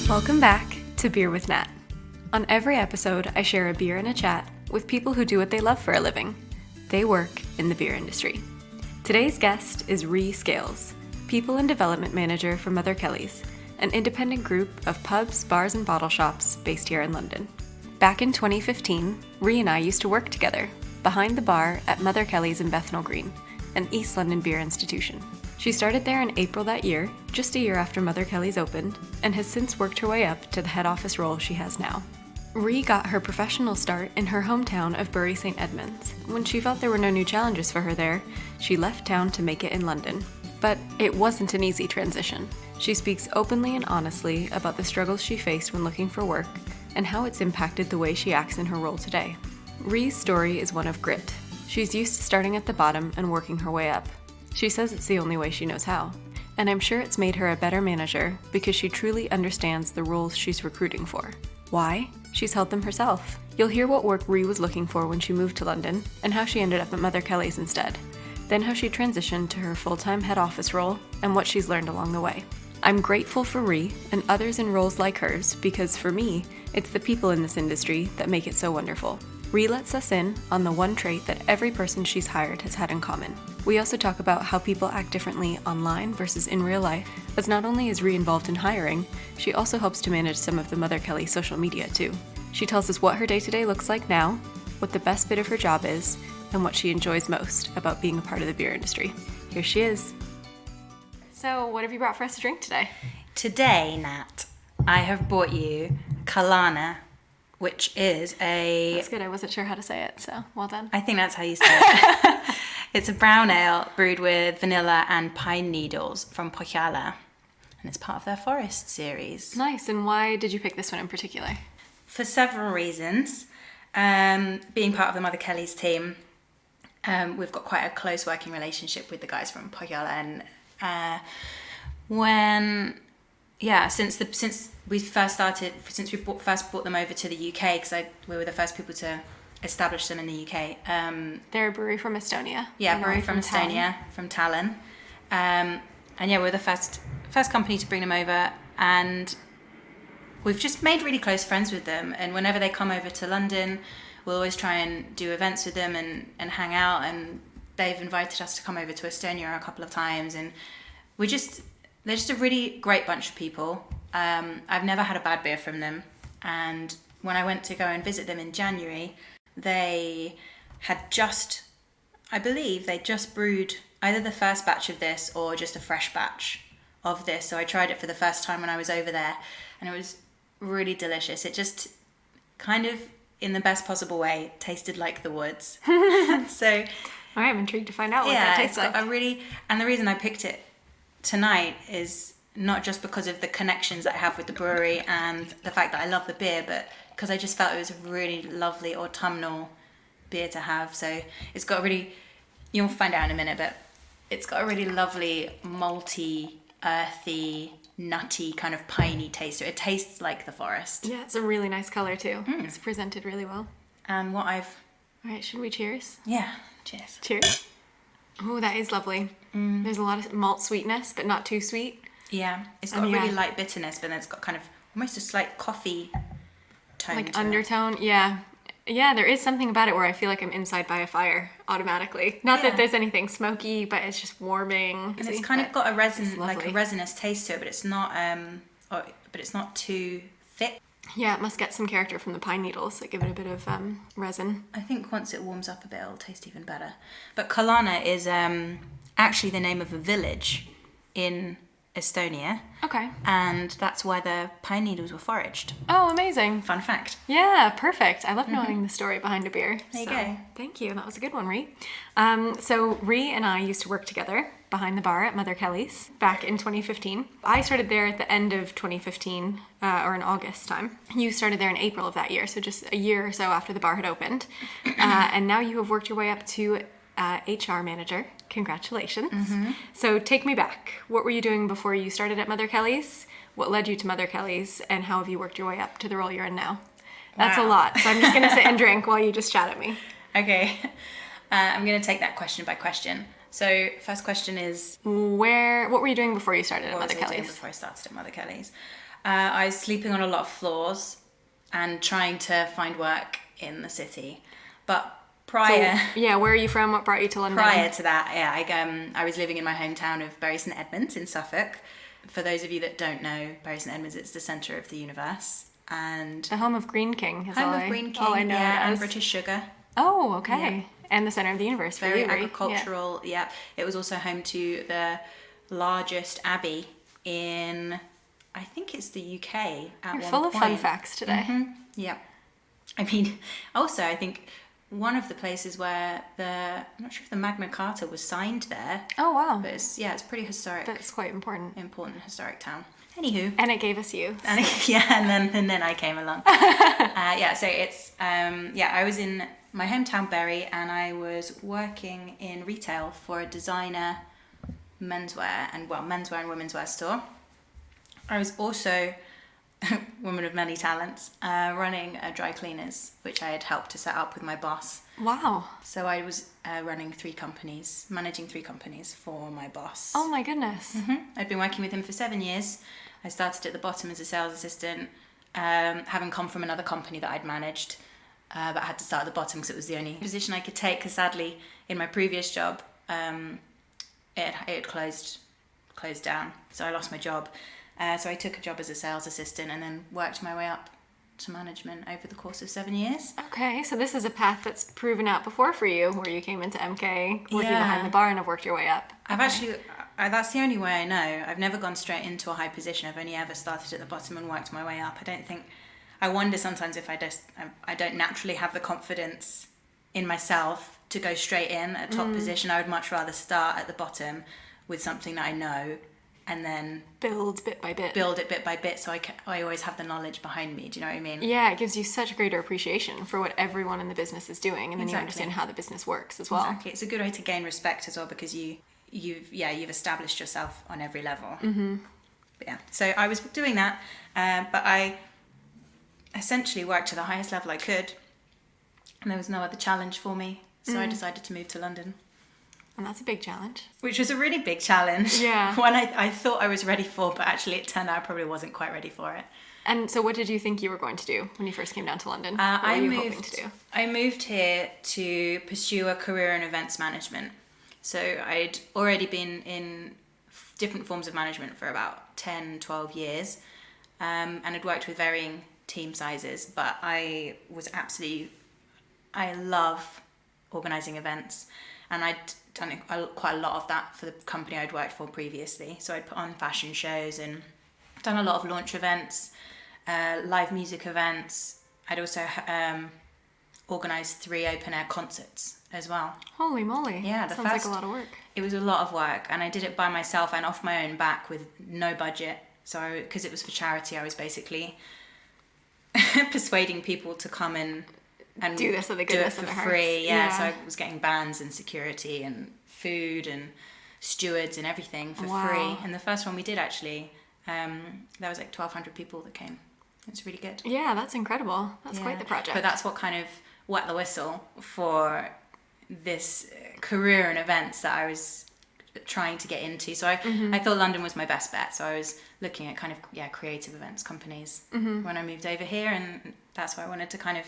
Welcome back to Beer with Nat. On every episode, I share a beer and a chat with people who do what they love for a living. They work in the beer industry. Today's guest is Ree Scales, People and Development Manager for Mother Kelly's, an independent group of pubs, bars, and bottle shops based here in London. Back in 2015, Ree and I used to work together, behind the bar at Mother Kelly's in Bethnal Green, an East London beer institution. She started there in April that year, just a year after Mother Kelly's opened, and has since worked her way up to the head office role she has now. Ree got her professional start in her hometown of Bury St Edmunds. When she felt there were no new challenges for her there, she left town to make it in London. But it wasn't an easy transition. She speaks openly and honestly about the struggles she faced when looking for work and how it's impacted the way she acts in her role today. Ree's story is one of grit. She's used to starting at the bottom and working her way up. She says it's the only way she knows how. And I'm sure it's made her a better manager because she truly understands the roles she's recruiting for. Why? She's held them herself. You'll hear what work Ree was looking for when she moved to London and how she ended up at Mother Kelly's instead. Then how she transitioned to her full-time head office role and what she's learned along the way. I'm grateful for Ree and others in roles like hers because for me, it's the people in this industry that make it so wonderful. Ree lets us in on the one trait that every person she's hired has had in common. We also talk about how people act differently online versus in real life, as not only is Ree involved in hiring, she also helps to manage some of the Mother Kelly social media too. She tells us what her day-to-day looks like now, what the best bit of her job is, and what she enjoys most about being a part of the beer industry. Here she is. So, what have you brought for us to drink today? Today, Nat, I have brought you Kalana, which is a... That's good, I wasn't sure how to say it, so well done. I think that's how you say it. It's a brown ale brewed with vanilla and pine needles from Pochala, and it's part of their Forest series. Nice, and why did you pick this one in particular? For several reasons. Being part of the Mother Kelly's team, we've got quite a close working relationship with the guys from Pochala, and since we first brought them over to the UK, because we were the first people to establish them in the UK. They're a brewery from Estonia. Yeah, brewery from Estonia, from Tallinn. We're the first company to bring them over, and we've just made really close friends with them. And whenever they come over to London, we'll always try and do events with them and hang out. And they've invited us to come over to Estonia a couple of times, and they're just a really great bunch of people. I've never had a bad beer from them. And when I went to go and visit them in January, they had just brewed either the first batch of this or just a fresh batch of this. So I tried it for the first time when I was over there, and it was really delicious. It just kind of, in the best possible way, tasted like the woods. So, all right, I'm intrigued to find out what that tastes like. And the reason I picked it tonight is not just because of the connections that I have with the brewery and the fact that I love the beer, but because I just felt it was a really lovely autumnal beer to have. So it's got a really, you'll find out in a minute, but it's got a really lovely malty, earthy, nutty, kind of piney taste. So it tastes like the forest. Yeah, it's a really nice color too. It's presented really well. And all right, should we cheers? Yeah, cheers. Cheers. Oh, that is lovely. There's a lot of malt sweetness, but not too sweet. Yeah, it's got a really light bitterness, but then it's got kind of almost a slight coffee tone. Like undertone, yeah. Yeah, there is something about it where I feel like I'm inside by a fire automatically. Not that there's anything smoky, but it's just warming. And it's kind of got a resinous taste to it, but it's not too thick. Yeah, it must get some character from the pine needles that give it a bit of resin. I think once it warms up a bit, it'll taste even better. But Kalana is actually the name of a village in Estonia. Okay. And that's why the pine needles were foraged. Oh, amazing. Fun fact. Yeah, perfect. I love knowing the story behind a beer. There you go. Thank you. That was a good one, Ree. So Ree and I used to work together behind the bar at Mother Kelly's back in 2015. I started there at the end of 2015, or in August time. You started there in April of that year, so just a year or so after the bar had opened. And now you have worked your way up to HR manager. Congratulations. So take me back. What were you doing before you started at Mother Kelly's? What led you to Mother Kelly's? And how have you worked your way up to the role you're in now? That's a lot. So I'm just going to sit and drink while you just chat at me. Okay. I'm going to take that question by question. So first question is... What were you doing before you started at Mother Kelly's? Before I started at Mother Kelly's. I was sleeping on a lot of floors and trying to find work in the city. But prior... So, yeah, where are you from? What brought you to London? Prior to that, yeah, I was living in my hometown of Bury St Edmunds in Suffolk. For those of you that don't know, Bury St Edmunds, it's the centre of the universe. And the home of Green King. Home of Green King, I know and British sugar. Oh, okay. Yeah. And the centre of the universe. Very agricultural, yeah. It was also home to the largest abbey in, I think it's the UK at You're one full point. Of fun facts today. Mm-hmm. Yeah. I mean, also, I think one of the places where I'm not sure if the Magna Carta was signed there. Oh, wow. But it's pretty historic. That's quite important. Important historic town. Anywho. And it gave us you. And then I came along. So it's, I was in my hometown Bury, and I was working in retail for a designer menswear and women's wear store. I was also woman of many talents, running a dry cleaners, which I had helped to set up with my boss. Wow. So I was managing 3 companies for my boss. Oh my goodness. Mm-hmm. I'd been working with him for 7 years. I started at the bottom as a sales assistant, having come from another company that I'd managed, but I had to start at the bottom because it was the only position I could take, because sadly in my previous job it had closed down, so I lost my job. So I took a job as a sales assistant and then worked my way up to management over the course of 7 years. Okay, so this is a path that's proven out before for you, where you came into MK, working behind the bar, and have worked your way up. I've actually, that's the only way I know. I've never gone straight into a high position. I've only ever started at the bottom and worked my way up. I wonder sometimes if I don't naturally have the confidence in myself to go straight in at a top position. I would much rather start at the bottom with something that I know, and then build bit by bit. Build it bit by bit, so I always have the knowledge behind me. Do you know what I mean? Yeah, it gives you such greater appreciation for what everyone in the business is doing, and then Exactly. You understand how the business works as well. Exactly, it's a good way to gain respect as well, because you've established yourself on every level. Mm-hmm. But yeah, so I was doing that, but I essentially worked to the highest level I could, and there was no other challenge for me, so I decided to move to London. And that's a big challenge. Which was a really big challenge. Yeah. One I thought I was ready for, but actually it turned out I probably wasn't quite ready for it. And so what did you think you were going to do when you first came down to London? What were you hoping to do? I moved here to pursue a career in events management. So I'd already been in different forms of management for about 10, 12 years, and I'd worked with varying team sizes, but I love organising events, and I'd done quite a lot of that for the company I'd worked for previously. So I'd put on fashion shows and done a lot of launch events, live music events. I'd also organised 3 open air concerts as well. Holy moly. Yeah, sounds like a lot of work. It was a lot of work, and I did it by myself and off my own back with no budget. So because it was for charity, I was basically persuading people to come in and do this for the goodness of their hearts. Free. Yeah, so I was getting bands and security and food and stewards and everything for free. And the first one we did, actually, there was like 1,200 people that came. It was really good. Yeah, that's incredible. That's quite the project. But that's what kind of wet the whistle for this career in events that I was trying to get into. So I thought London was my best bet. So I was looking at kind of creative events companies when I moved over here, and that's what I wanted to kind of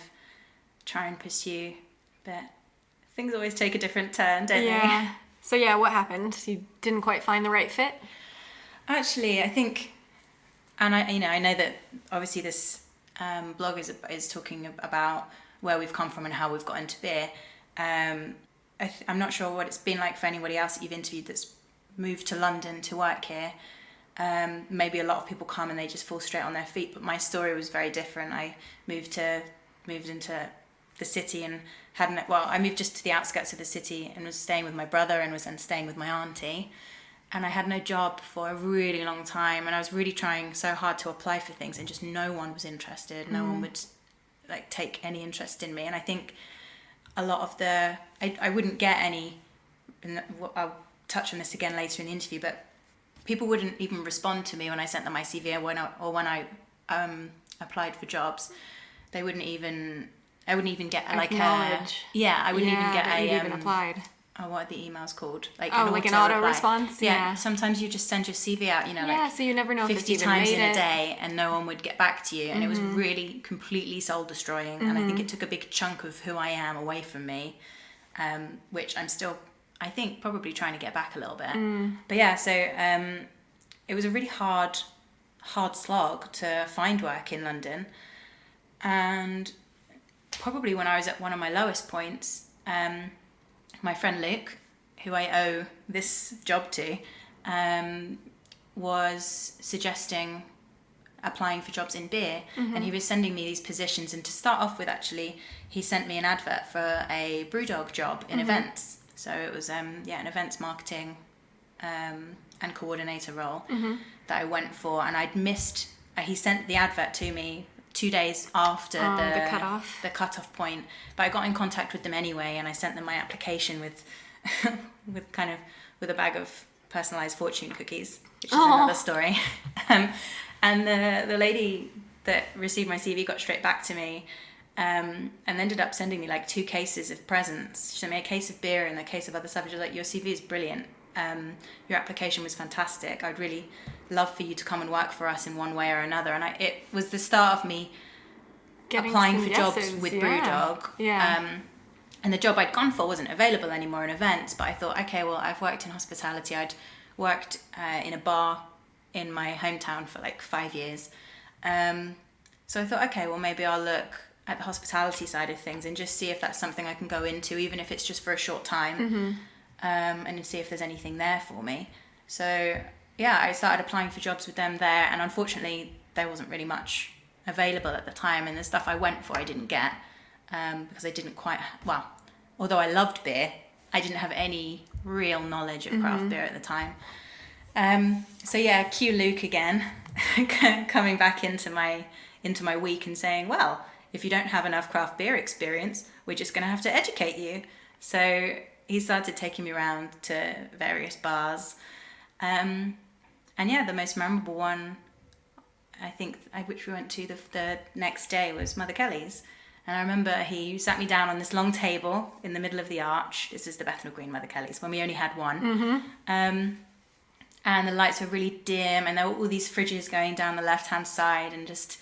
try and pursue. But things always take a different turn, don't they? So what happened? You didn't quite find the right fit? Actually, I think, and I know that obviously this blog is talking about where we've come from and how we've got into beer. I'm not sure what it's been like for anybody else that you've interviewed that's moved to London to work here. Maybe a lot of people come and they just fall straight on their feet, but my story was very different. I moved into the city and I moved just to the outskirts of the city and was staying with my brother and was then staying with my auntie. And I had no job for a really long time, and I was really trying so hard to apply for things, and just no one was interested. No one would take any interest in me. And I think a lot of I wouldn't get any, and I'll touch on this again later in the interview, but people wouldn't even respond to me when I sent them my CV or when I applied for jobs. I wouldn't even get acknowledge. I wouldn't even get that you'd even applied. what are the emails called? Like an auto-response? Yeah. Sometimes you just send your CV out, so you never know if it's 50 even times made in a it. day, and no one would get back to you. And it was really completely soul-destroying. And I think it took a big chunk of who I am away from me, which I'm still, I think, probably trying to get back a little bit. But yeah, so it was a really hard slog to find work in London. And probably when I was at one of my lowest points, my friend Luke, who I owe this job to, was suggesting applying for jobs in beer, and he was sending me these positions. And to start off with, actually, he sent me an advert for a brewdog job in events. So it was an events marketing and coordinator role that I went for, and I'd missed. He sent the advert to me 2 days after the cutoff point, but I got in contact with them anyway, and I sent them my application with with a bag of personalized fortune cookies, which is another story. And the lady that received my CV got straight back to me, and ended up sending me like 2 cases of presents. She sent me a case of beer and a case of other stuff. She was like, your CV is brilliant. Your application was fantastic. I'd really love for you to come and work for us in one way or another. And it was the start of me applying for jobs with Brewdog. Yeah. And the job I'd gone for wasn't available anymore in events, but I thought, okay, well, I've worked in hospitality. I'd worked in a bar in my hometown for like 5 years. So I thought, okay, well, maybe I'll look at the hospitality side of things and just see if that's something I can go into, even if it's just for a short time, and see if there's anything there for me. So yeah, I started applying for jobs with them there, and unfortunately there wasn't really much available at the time, and the stuff I went for I didn't get, because I didn't quite, although I loved beer, I didn't have any real knowledge of craft beer at the time. So yeah, cue Luke again, coming back into my week and saying, well, if you don't have enough craft beer experience, we're just going to have to educate you. So he started taking me around to various bars. And yeah, the most memorable one, I think, which we went to the next day, was Mother Kelly's. And I remember he sat me down on this long table in the middle of the arch. This is the Bethnal Green Mother Kelly's, when we only had one. And the lights were really dim, and there were all these fridges going down the left-hand side, and just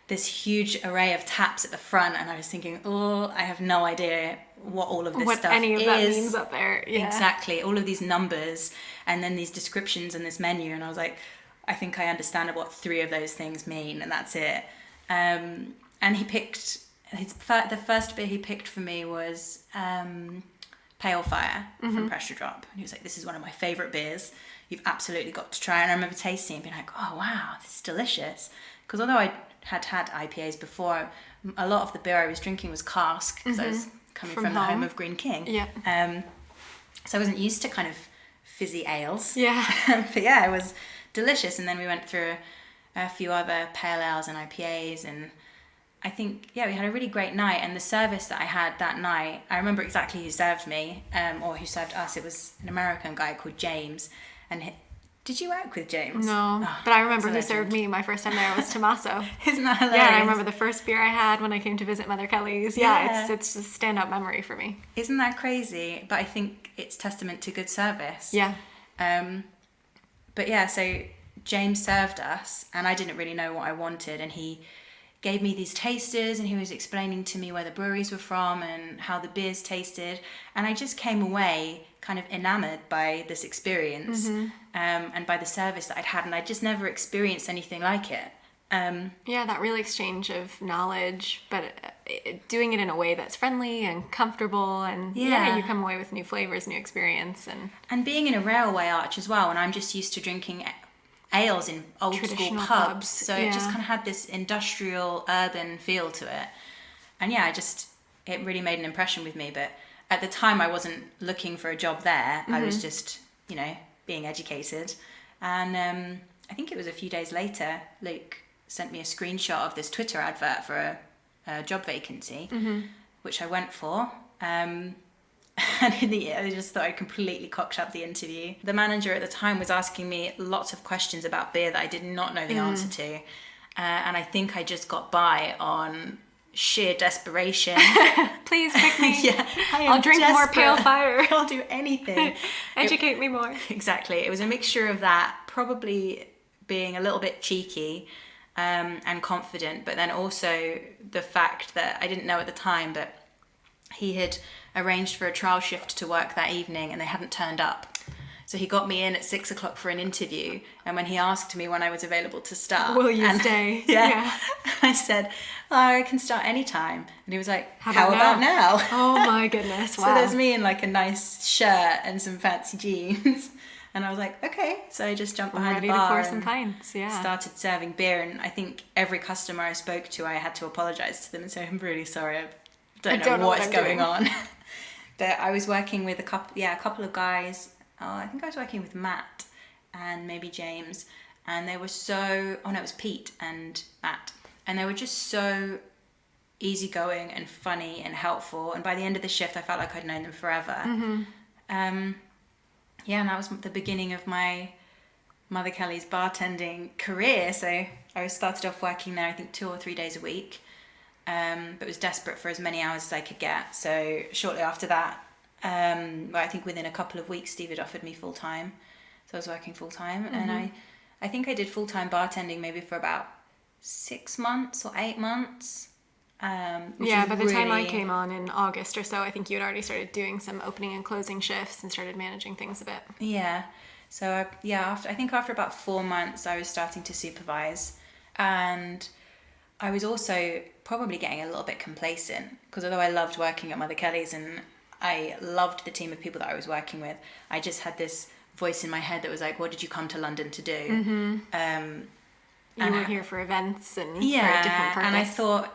this huge array of taps at the front. And I was thinking, I have no idea what all of this stuff is. What any of that means up there. Yeah. Exactly. All of these numbers, and then these descriptions and this menu. And I was like, I think I understand what 3 of those things mean, and that's it. And he picked, the first beer he picked for me was Pale Fire from Pressure Drop. And he was like, this is one of my favourite beers. You've absolutely got to try. And I remember tasting it and being like, oh, wow, this is delicious. Because although I had IPAs before, a lot of the beer I was drinking was cask, because I was coming from the home of Green King. Yeah. So I wasn't used to kind of fizzy ales. Yeah. But yeah, it was delicious. And then we went through a few other pale ales and IPAs, and I think, we had a really great night. And the service that I had that night, I remember exactly who served me, or who served us. It was an American guy called James. And did you work with James? No, but I remember who served me my first time there was Tommaso. Isn't that hilarious? Yeah, I remember the first beer I had when I came to visit Mother Kelly's. Yeah. It's a stand-up memory for me. Isn't that crazy? But I think it's testament to good service. Yeah. But yeah, so James served us, and I didn't really know what I wanted, and he gave me these tasters, and he was explaining to me where the breweries were from and how the beers tasted, and I just came away kind of enamored by this experience, and by the service that I'd had, and I'd just never experienced anything like it. That real exchange of knowledge, but doing it in a way that's friendly and comfortable, and you come away with new flavors, new experience, and being in a railway arch as well, and I'm just used to drinking ales in old school pubs, so it just kind of had this industrial urban feel to it, and it really made an impression with me. But at the time I wasn't looking for a job there. I was just being educated, and I think it was a few days later Luke sent me a screenshot of this Twitter advert for a job vacancy, which I went for. And in the end, I just thought I completely cocked up the interview. The manager at the time was asking me lots of questions about beer that I did not know the answer to. And I think I just got by on sheer desperation. Please pick me. Yeah, I'll drink more pale fire. I'll do anything. Educate me more. Exactly. It was a mixture of that, probably being a little bit cheeky and confident, but then also the fact that I didn't know at the time, but he had arranged for a trial shift to work that evening and they hadn't turned up. So he got me in at 6 o'clock for an interview, and when he asked me when I was available to start, will you stay? Yeah. I said, oh, I can start anytime. And he was like, how about now? Oh my goodness, wow. So there's me in like a nice shirt and some fancy jeans. And I was like, okay. So I just jumped behind a bar some pints. Yeah. Started serving beer. And I think every customer I spoke to, I had to apologise to them and say, I'm really sorry. I don't know what's going on. But I was working with a couple of guys. I think I was working with Matt and maybe James, and they were it was Pete and Matt, and they were just so easygoing and funny and helpful, and by the end of the shift I felt like I'd known them forever. Mm-hmm. And that was the beginning of my Mother Kelly's bartending career. So I started off working there I think 2 or 3 days a week, but was desperate for as many hours as I could get. So shortly after that, I think within a couple of weeks Steve had offered me full-time, so I was working full-time. Mm-hmm. And I think I did full-time bartending maybe for about 6 months or 8 months. By the time I came on in August or so, I think you had already started doing some opening and closing shifts and started managing things a bit. Yeah, so after about 4 months I was starting to supervise, and I was also probably getting a little bit complacent, because although I loved working at Mother Kelly's and I loved the team of people that I was working with, I just had this voice in my head that was like, what did you come to London to do? Mm-hmm. You were here for events and for a different purpose. And I thought,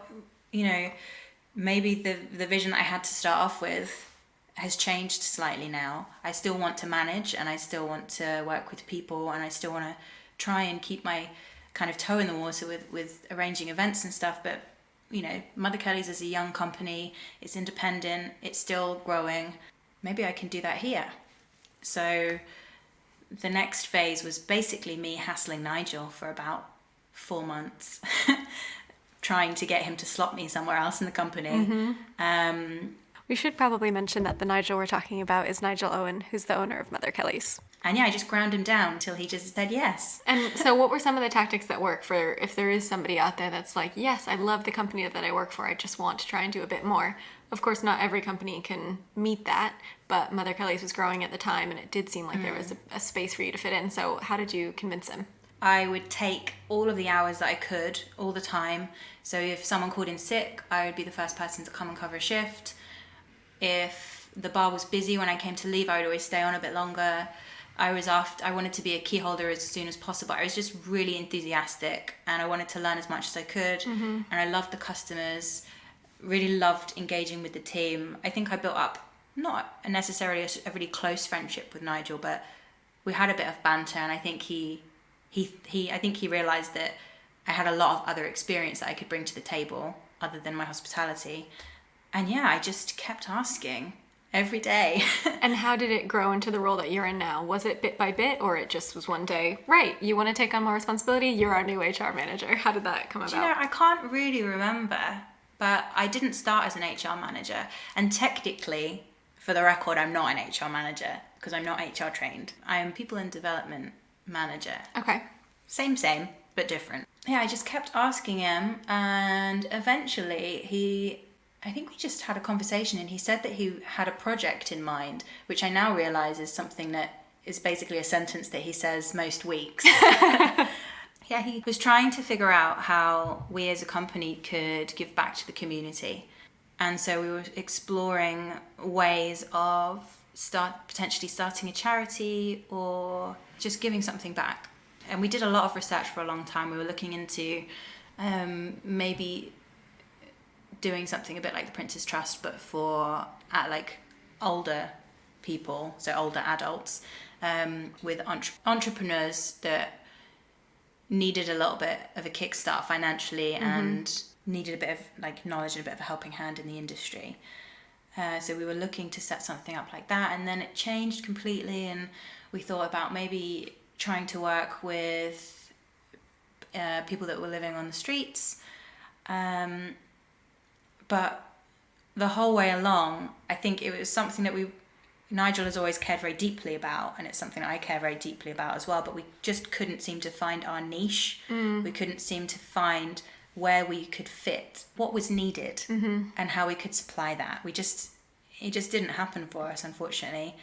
maybe the vision I had to start off with has changed slightly now. I still want to manage, and I still want to work with people, and I still want to try and keep my kind of toe in the water with arranging events and stuff, but Mother Kelly's is a young company, it's independent, it's still growing. Maybe I can do that here. So the next phase was basically me hassling Nigel for about 4 months, trying to get him to slot me somewhere else in the company. Mm-hmm. We should probably mention that the Nigel we're talking about is Nigel Owen, who's the owner of Mother Kelly's. And I just ground him down until he just said yes. And so what were some of the tactics that work for if there is somebody out there that's like, yes, I love the company that I work for, I just want to try and do a bit more. Of course, not every company can meet that, but Mother Kelly's was growing at the time, and it did seem like there was a space for you to fit in. So how did you convince him? I would take all of the hours that I could, all the time. So if someone called in sick, I would be the first person to come and cover a shift. If the bar was busy when I came to leave, I would always stay on a bit longer. I wanted to be a key holder as soon as possible. I was just really enthusiastic, and I wanted to learn as much as I could. Mm-hmm. And I loved the customers, really loved engaging with the team. I think I built up not necessarily a really close friendship with Nigel, but we had a bit of banter, and I think he realized that I had a lot of other experience that I could bring to the table other than my hospitality. And I just kept asking every day. And how did it grow into the role that you're in now? Was it bit by bit, or it just was one day, right, you want to take on more responsibility, you're our new HR manager? How did that come about? I can't really remember, but I didn't start as an HR manager. And technically, for the record, I'm not an HR manager because I'm not HR trained. I'm people and development manager. Okay. Same, but different. I just kept asking him, and eventually I think we just had a conversation, and he said that he had a project in mind, which I now realise is something that is basically a sentence that he says most weeks. He was trying to figure out how we as a company could give back to the community. And so we were exploring ways of potentially starting a charity or just giving something back. And we did a lot of research for a long time. We were looking into maybe doing something a bit like the Prince's Trust, but for older people, so older adults, with entrepreneurs that needed a little bit of a kickstart financially and needed a bit of knowledge and a bit of a helping hand in the industry. So we were looking to set something up like that, and then it changed completely, and we thought about maybe trying to work with people that were living on the streets. But the whole way along, I think it was something that Nigel has always cared very deeply about, and it's something that I care very deeply about as well, but we just couldn't seem to find our niche. We couldn't seem to find where we could fit, what was needed, and how we could supply that. It just didn't happen for us, unfortunately.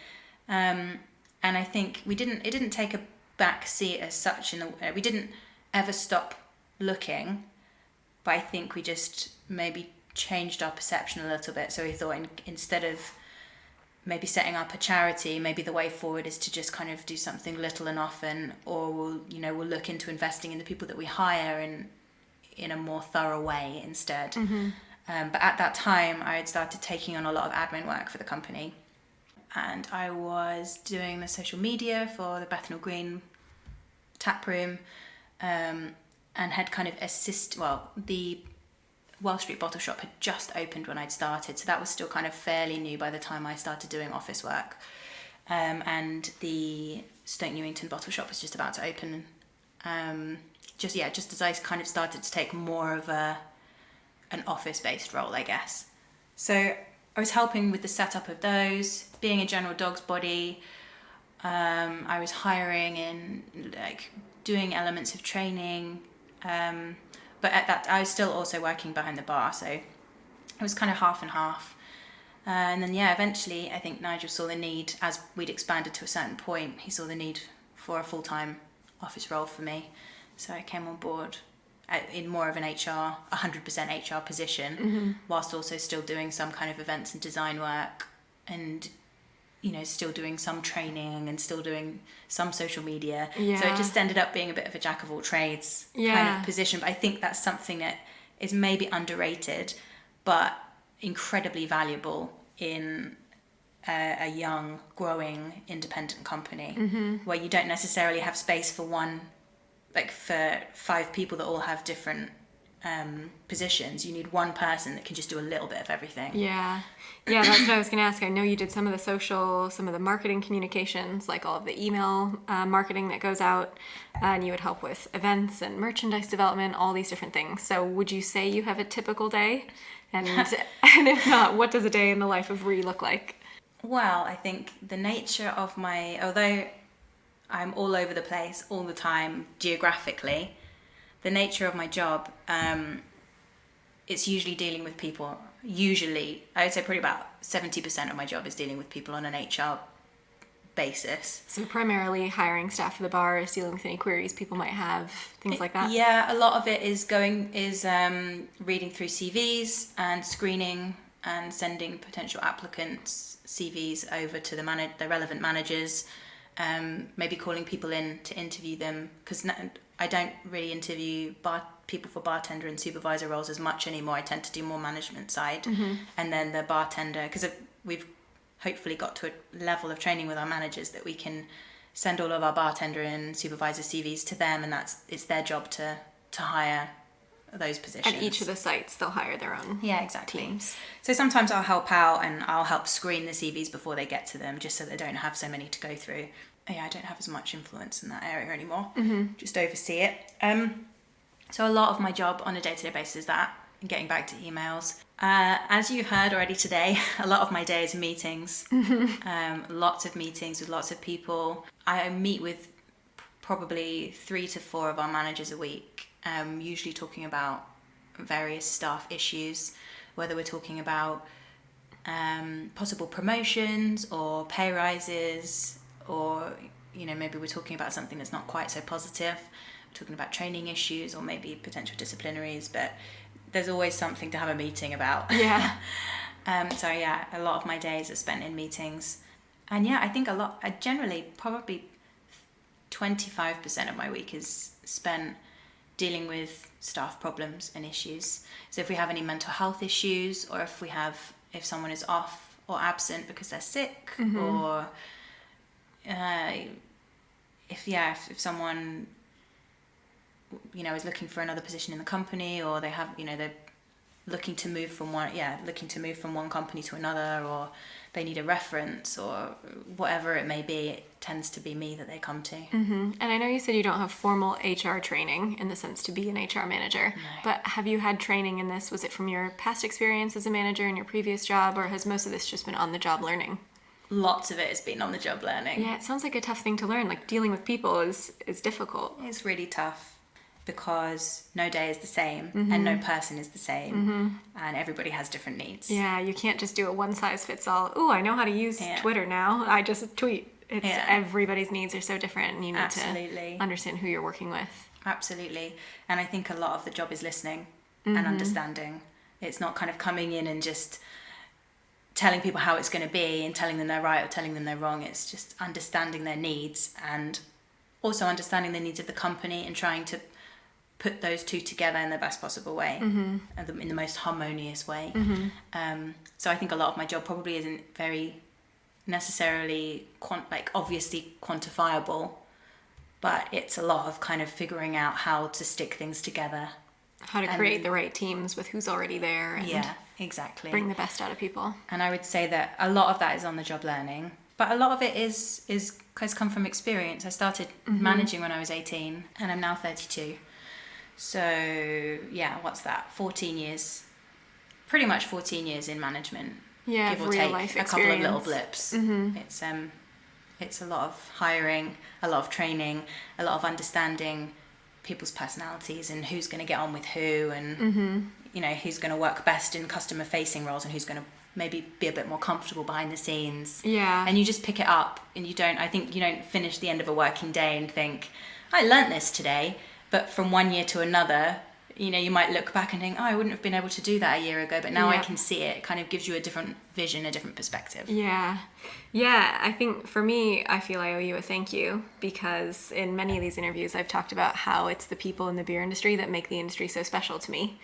And I think it didn't take a back seat as such. We didn't ever stop looking, but I think we just maybe changed our perception a little bit. So we thought instead of maybe setting up a charity, maybe the way forward is to just kind of do something little and often, or we'll look into investing in the people that we hire in a more thorough way instead. But at that time, I had started taking on a lot of admin work for the company, and I was doing the social media for the Bethnal Green tap room, and had kind of the Wells Street Bottle Shop had just opened when I'd started, so that was still kind of fairly new by the time I started doing office work. And the Stoke Newington Bottle Shop was just about to open. Just as I kind of started to take more of an office-based role, I guess. So I was helping with the setup of those, being a general dog's body. I was hiring and doing elements of training. But at that, I was still also working behind the bar, so it was kind of half and half. And then, eventually, I think Nigel saw the need, as we'd expanded to a certain point, he saw the need for a full-time office role for me. So I came on board in more of an 100% HR position, whilst also still doing some kind of events and design work, and still doing some training and still doing some social media. So it just ended up being a bit of a jack of all trades kind of position. But I think that's something that is maybe underrated, but incredibly valuable in a young, growing, independent company, where you don't necessarily have space for for 5 people that all have different positions. You need one person that can just do a little bit of everything. Yeah, that's what I was going to ask. I know you did some of the social, some of the marketing communications, like all of the email marketing that goes out, and you would help with events and merchandise development, all these different things. So would you say you have a typical day? And and if not, what does a day in the life of Ree look like? Well, I think the nature of although I'm all over the place all the time geographically, the nature of my job, it's usually dealing with people. Usually, I would say probably about 70% of my job is dealing with people on an HR basis. So primarily hiring staff for the bar, dealing with any queries people might have, things like that? Yeah, a lot of it is reading through CVs and screening and sending potential applicants' CVs over to the relevant managers, maybe calling people in to interview them, because I don't really interview people for bartender and supervisor roles as much anymore. I tend to do more management side, and then the bartender, because we've hopefully got to a level of training with our managers that we can send all of our bartender and supervisor CVs to them, and it's their job to hire those positions. At each of the sites, they'll hire their own teams. So sometimes I'll help out and I'll help screen the CVs before they get to them, just so they don't have so many to go through. I don't have as much influence in that area anymore. Just oversee it. So a lot of my job on a day-to-day basis is that, and getting back to emails. As you've heard already today, a lot of my day is meetings. Lots of meetings with lots of people. I meet with probably 3 to 4 of our managers a week, usually talking about various staff issues, whether we're talking about possible promotions or pay rises, or maybe we're talking about something that's not quite so positive. We're talking about training issues or maybe potential disciplinaries, but there's always something to have a meeting about. Yeah. A lot of my days are spent in meetings, and I think I generally probably 25% of my week is spent dealing with staff problems and issues. So if we have any mental health issues, or if someone is off or absent because they're sick, or if someone is looking for another position in the company, or they have they're looking to move from one company to another, or they need a reference or whatever it may be, tends to be me that they come to. And I know you said you don't have formal HR training in the sense to be an HR manager, but have you had training in this? Was it from your past experience as a manager in your previous job, or has most of this just been on-the-job learning? Lots of it has been on-the-job learning. Yeah, it sounds like a tough thing to learn. Like, dealing with people is difficult. It's really tough because no day is the same and no person is the same and everybody has different needs. Yeah, you can't just do a one-size-fits-all. Ooh, I know how to use Twitter now. I just tweet. It's everybody's needs are so different, and you need to understand who you're working with. Absolutely. And I think a lot of the job is listening and understanding. It's not kind of coming in and just telling people how it's going to be and telling them they're right or telling them they're wrong. It's just understanding their needs and also understanding the needs of the company and trying to put those two together in the best possible way and in the most harmonious way. So I think a lot of my job probably isn't very necessarily obviously quantifiable, but it's a lot of kind of figuring out how to stick things together, how to create the right teams with who's already there, and exactly bring the best out of people. And I would say that a lot of that is on the job learning, but a lot of it has come from experience. I started managing when I was 18 and I'm now 32, so what's that, 14 years, pretty much 14 years in management. Yeah, give or real take life a couple of little blips. It's a lot of hiring, a lot of training, a lot of understanding people's personalities and who's going to get on with who, and who's going to work best in customer facing roles and who's going to maybe be a bit more comfortable behind the scenes. Yeah. And you just pick it up, and you don't finish the end of a working day and think, I learnt this today, but from one year to another, you might look back and think, oh, I wouldn't have been able to do that a year ago, but now I can see it. It kind of gives you a different vision, a different perspective. Yeah. Yeah, I think for me, I feel I owe you a thank you, because in many of these interviews, I've talked about how it's the people in the beer industry that make the industry so special to me.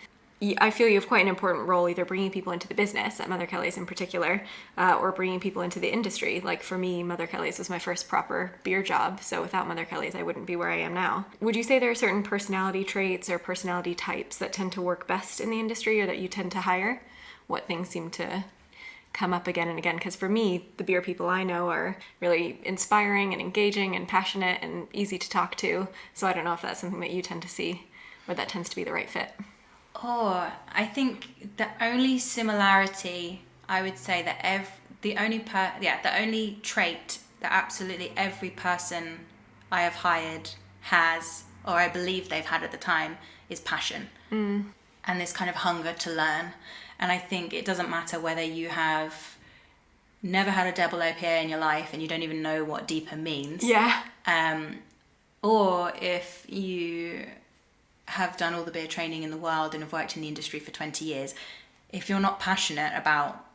I feel you have quite an important role, either bringing people into the business, at Mother Kelly's in particular, or bringing people into the industry. Like for me, Mother Kelly's was my first proper beer job, so without Mother Kelly's, I wouldn't be where I am now. Would you say there are certain personality traits or personality types that tend to work best in the industry, or that you tend to hire? What things seem to come up again and again? Because for me, the beer people I know are really inspiring and engaging and passionate and easy to talk to, so I don't know if that's something that you tend to see, or that tends to be the right fit. Oh, I think the only similarity, I would say that the only trait that absolutely every person I have hired has, or I believe they've had at the time, is passion. And this kind of hunger to learn. And I think it doesn't matter whether you have never had a double IPA in your life and you don't even know what deeper means. Yeah. Or if you have done all the beer training in the world and have worked in the industry for 20 years, if you're not passionate about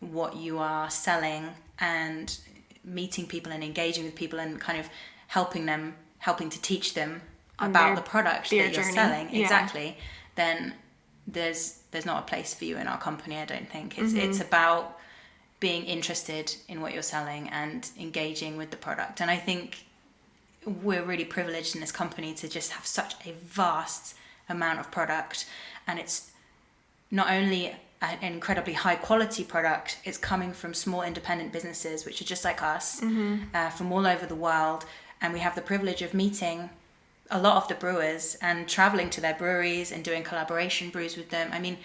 what you are selling and meeting people and engaging with people and kind of helping to teach them about the product that you're selling, exactly, then there's not a place for you in our company, I don't think. It's about being interested in what you're selling and engaging with the product. And I think we're really privileged in this company to just have such a vast amount of product, and it's not only an incredibly high quality product, it's coming from small independent businesses which are just like us, from all over the world, and we have the privilege of meeting a lot of the brewers and traveling to their breweries and doing collaboration brews with them. I mean,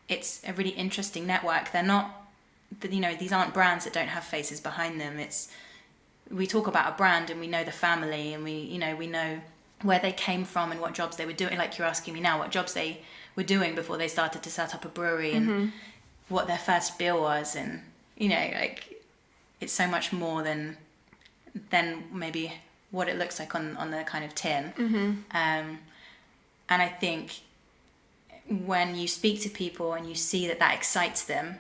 it's a really interesting network. They're not, these aren't brands that don't have faces behind them. We talk about a brand and we know the family, and we know where they came from and what jobs they were doing. Like you're asking me now, what jobs they were doing before they started to set up a brewery, and what their first beer was. And, it's so much more than maybe what it looks like on the kind of tin. And I think when you speak to people and you see that excites them,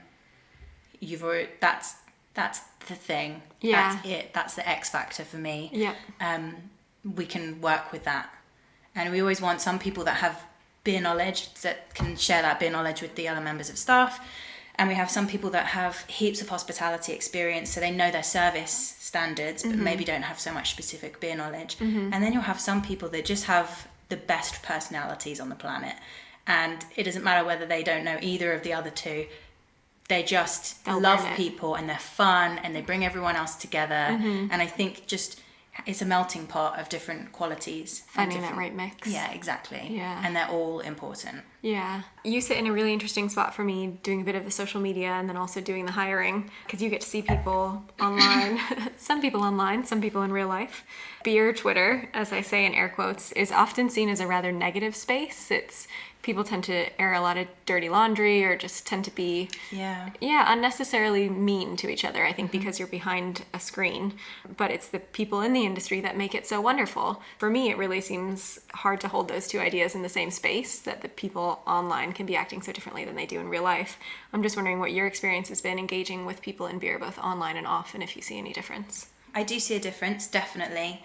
that's the thing. Yeah. That's it. That's the X factor for me. Yeah. We can work with that. And we always want some people that have beer knowledge that can share that beer knowledge with the other members of staff. And we have some people that have heaps of hospitality experience, so they know their service standards, but maybe don't have so much specific beer knowledge. And then you'll have some people that just have the best personalities on the planet. And it doesn't matter whether they don't know either of the other two. they just They'll love learn it. people, and they're fun, and they bring everyone else together. Mm-hmm. And I think just it's a melting pot of different qualities. Finding that right mix. Yeah, exactly. Yeah. And they're all important. Yeah. You sit in a really interesting spot for me, doing a bit of the social media and then also doing the hiring, because you get to see people online, some people online, some people in real life. Beer Twitter, as I say in air quotes, is often seen as a rather negative space. People tend to air a lot of dirty laundry, or just tend to be unnecessarily mean to each other, I think, because you're behind a screen. But it's the people in the industry that make it so wonderful. For me, it really seems hard to hold those two ideas in the same space, that the people online can be acting so differently than they do in real life. I'm just wondering what your experience has been engaging with people in beer, both online and off, and if you see any difference. I do see a difference, definitely.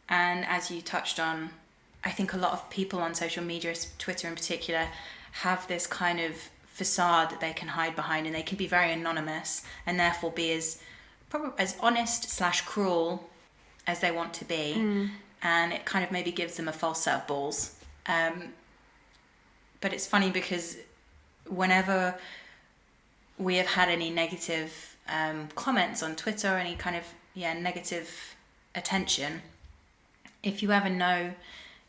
And as you touched on, I think a lot of people on social media, Twitter in particular, have this kind of facade that they can hide behind, and they can be very anonymous and therefore be as honest/cruel as they want to be. And it kind of maybe gives them a false set of balls. But it's funny because whenever we have had any negative comments on Twitter, or any kind of negative attention, if you ever know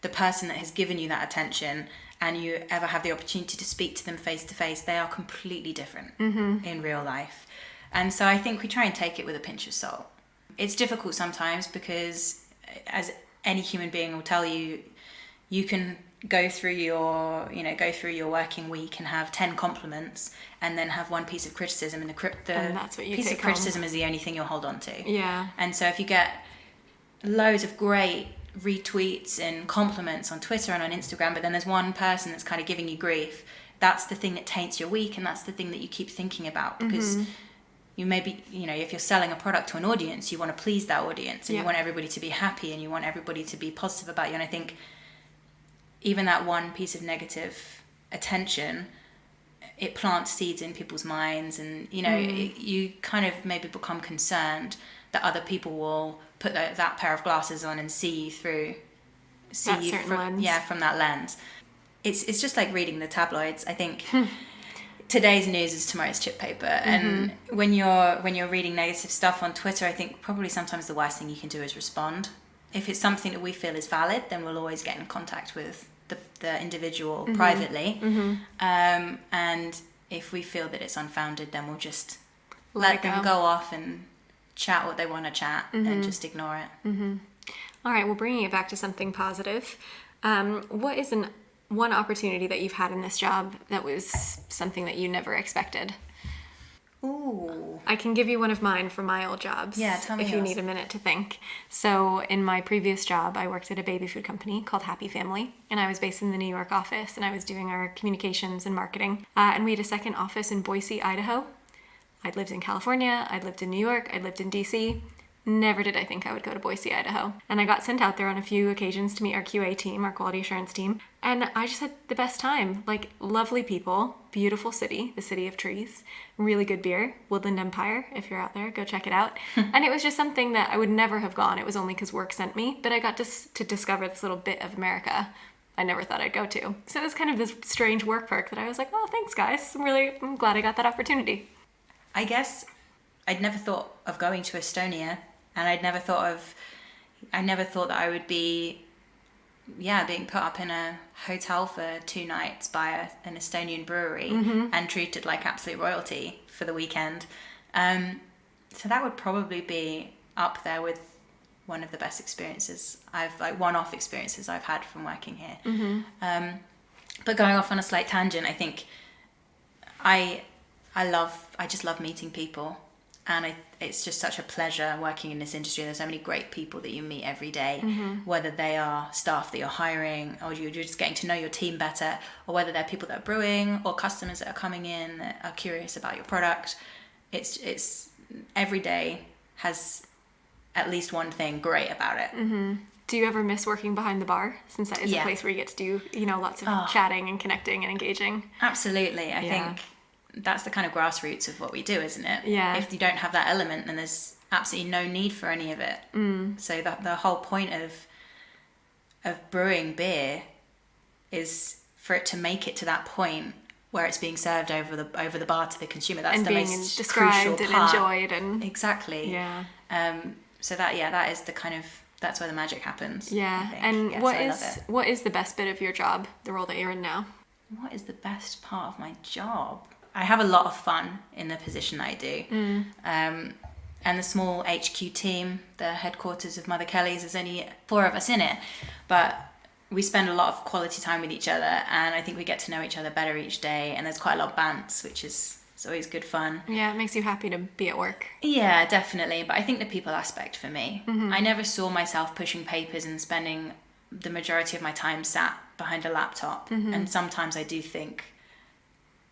the person that has given you that attention, and you ever have the opportunity to speak to them face to face, they are completely different in real life. And so I think we try and take it with a pinch of salt. It's difficult sometimes because, as any human being will tell you, you can go through your working week and have 10 compliments and then have one piece of criticism, and the that's what you piece take of criticism is the only thing you'll hold on to. Yeah. And so if you get loads of great retweets and compliments on Twitter and on Instagram, but then there's one person that's kind of giving you grief, that's the thing that taints your week, and that's the thing that you keep thinking about, because you maybe, if you're selling a product to an audience, you want to please that audience, and you want everybody to be happy, and you want everybody to be positive about you. And I think even that one piece of negative attention, it plants seeds in people's minds, and you kind of maybe become concerned that other people will put that pair of glasses on and see you through, from that lens. It's just like reading the tabloids. I think today's news is tomorrow's chip paper, and when you're reading negative stuff on Twitter, I think probably sometimes the worst thing you can do is respond. If it's something that we feel is valid, then we'll always get in contact with the individual privately, and if we feel that it's unfounded, then we'll just let them go off and chat what they want to chat, and just ignore it. All right, well, bringing it back to something positive, what is one opportunity that you've had in this job that was something that you never expected? Ooh. I can give you one of mine from my old jobs. Yeah, tell me if you need a minute to think. So in my previous job, I worked at a baby food company called Happy Family, and I was based in the New York office, and I was doing our communications and marketing. And we had a second office in Boise, Idaho. I'd lived in California, I'd lived in New York, I'd lived in DC. Never did I think I would go to Boise, Idaho. And I got sent out there on a few occasions to meet our QA team, our quality assurance team. And I just had the best time. Like, lovely people, beautiful city, the city of trees, really good beer, Woodland Empire. If you're out there, go check it out. And it was just something that I would never have gone. It was only because work sent me. But I got to discover this little bit of America I never thought I'd go to. So it was kind of this strange work perk that I was like, oh, thanks, guys. I'm glad I got that opportunity. I guess I'd never thought of going to Estonia. And I never thought that I would be, being put up in a hotel for 2 nights by an Estonian brewery and treated like absolute royalty for the weekend. So that would probably be up there with one of the best experiences one-off experiences I've had from working here. But going off on a slight tangent, I think I just love meeting people. And it's just such a pleasure working in this industry. There's so many great people that you meet every day, whether they are staff that you're hiring, or you're just getting to know your team better, or whether they're people that are brewing, or customers that are coming in that are curious about your product. It's every day has at least one thing great about it. Do you ever miss working behind the bar, since that is a place where you get to do, lots of chatting and connecting and engaging? Absolutely. I think that's the kind of grassroots of what we do, isn't it? Yeah. If you don't have that element, then there's absolutely no need for any of it. So the whole point of brewing beer is for it to make it to that point where it's being served over the bar to the consumer. That's and the being most described crucial and part. enjoyed and Exactly. yeah. So that is the kind of, that's where the magic happens. Yeah. I think. And Yeah, what is the best bit of your job, the role that you're in now? What is the best part of my job? I have a lot of fun in the position that I do. And the small HQ team, the headquarters of Mother Kelly's, there's only 4 of us in it, but we spend a lot of quality time with each other, and I think we get to know each other better each day, and there's quite a lot of bants, which is it's always good fun. Yeah, it makes you happy to be at work. Yeah, definitely. But I think the people aspect for me, I never saw myself pushing papers and spending the majority of my time sat behind a laptop. And sometimes I do think,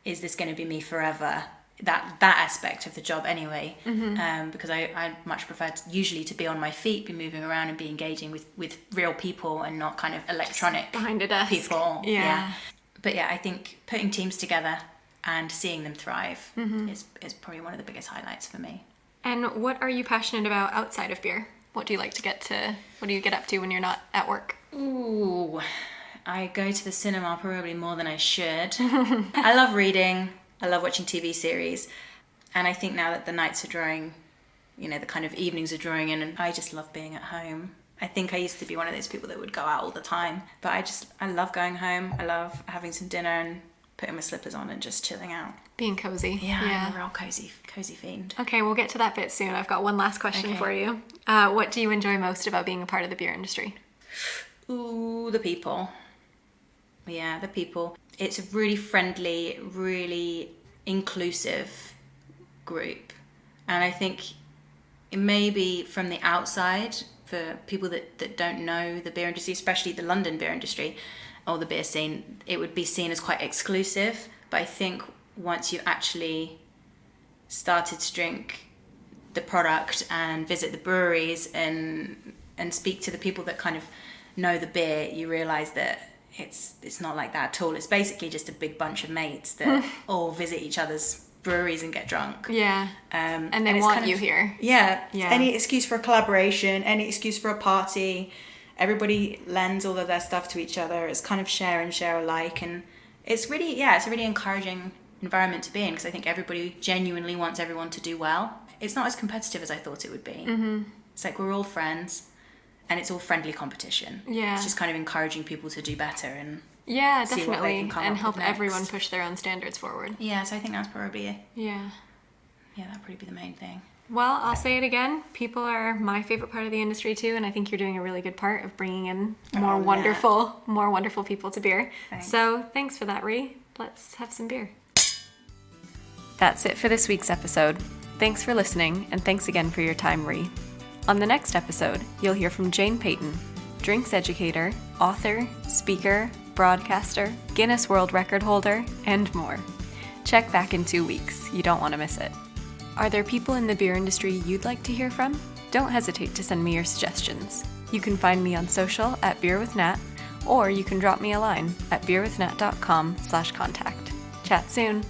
is this going to be me forever? That aspect of the job anyway, because I much prefer usually to be on my feet, be moving around and be engaging with real people and not kind of electronic just behind a desk people. Yeah. But yeah, I think putting teams together and seeing them thrive is probably one of the biggest highlights for me. And what are you passionate about outside of beer? What do you like to what do you get up to when you're not at work? Ooh, I go to the cinema probably more than I should. I love reading. I love watching TV series. And I think now that the nights are drawing, the kind of evenings are drawing in, and I just love being at home. I think I used to be one of those people that would go out all the time. But I love going home. I love having some dinner and putting my slippers on and just chilling out. Being cozy. Yeah, I'm a real cozy fiend. Okay, we'll get to that bit soon. I've got one last question for you. What do you enjoy most about being a part of the beer industry? Ooh, the people. Yeah, the people. It's a really friendly, really inclusive group. And I think maybe from the outside, for people that don't know the beer industry, especially the London beer industry or the beer scene, it would be seen as quite exclusive. But I think once you actually started to drink the product and visit the breweries and speak to the people that kind of know the beer, you realise that it's not like that at all. It's basically just a big bunch of mates that all visit each other's breweries and get drunk. Yeah. And they want you here. Yeah. Any excuse for a collaboration, any excuse for a party. Everybody lends all of their stuff to each other. It's kind of share and share alike. And it's really, it's a really encouraging environment to be in, because I think everybody genuinely wants everyone to do well. It's not as competitive as I thought it would be. It's like we're all friends. And it's all friendly competition. Yeah. It's just kind of encouraging people to do better and see what they can come and up help with next. everyone push their own standards forward. Yeah, so I think that's probably it. Yeah. Yeah, that'd probably be the main thing. Well, I'll say it again. People are my favorite part of the industry too, and I think you're doing a really good part of bringing in more wonderful people to beer. Thanks. So thanks for that, Ree. Let's have some beer. That's it for this week's episode. Thanks for listening, and thanks again for your time, Ree. On the next episode, you'll hear from Jane Payton, drinks educator, author, speaker, broadcaster, Guinness World Record holder, and more. Check back in 2 weeks. You don't want to miss it. Are there people in the beer industry you'd like to hear from? Don't hesitate to send me your suggestions. You can find me on social at beerwithnat, or you can drop me a line at beerwithnat.com/contact. Chat soon.